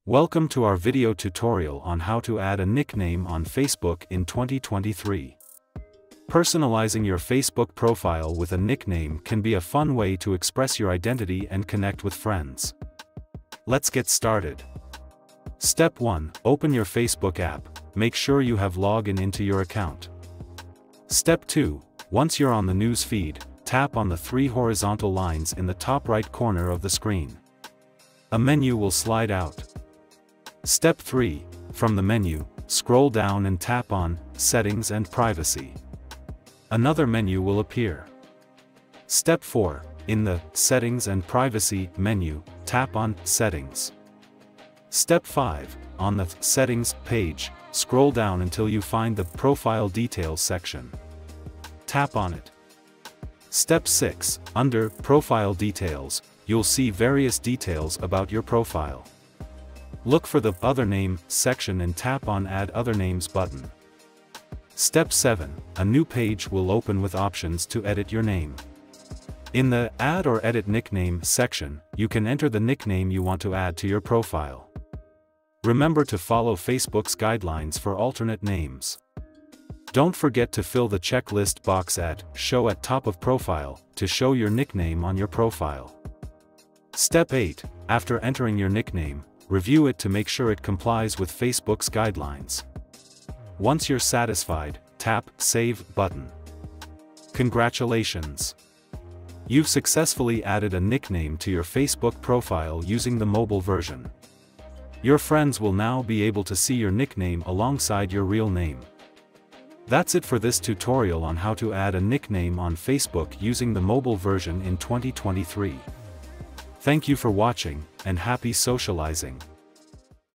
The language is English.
Welcome to our video tutorial on how to add a nickname on Facebook in 2023. Personalizing your Facebook profile with a nickname can be a fun way to express your identity and connect with friends. Let's get started. Step 1. Open your Facebook app. Make sure you have logged into your account. Step 2. Once you're on the news feed, tap on the three horizontal lines in the top right corner of the screen. A menu will slide out. Step 3. From the menu, scroll down and tap on Settings and Privacy. Another menu will appear. Step 4. In the Settings and Privacy menu, tap on Settings. Step 5. On the Settings page, scroll down until you find the Profile Details section. Tap on it. Step 6. Under Profile Details, you'll see various details about your profile. Look for the Other Name section and tap on Add Other Names button. Step 7. A new page will open with options to edit your name. In the Add or Edit Nickname section, you can enter the nickname you want to add to your profile. Remember to follow Facebook's guidelines for alternate names. Don't forget to fill the checklist box at Show at top of profile to show your nickname on your profile. Step 8. After entering your nickname, review it to make sure it complies with Facebook's guidelines. Once you're satisfied, tap Save button. Congratulations! You've successfully added a nickname to your Facebook profile using the mobile version. Your friends will now be able to see your nickname alongside your real name. That's it for this tutorial on how to add a nickname on Facebook using the mobile version in 2023. Thank you for watching, and happy socializing.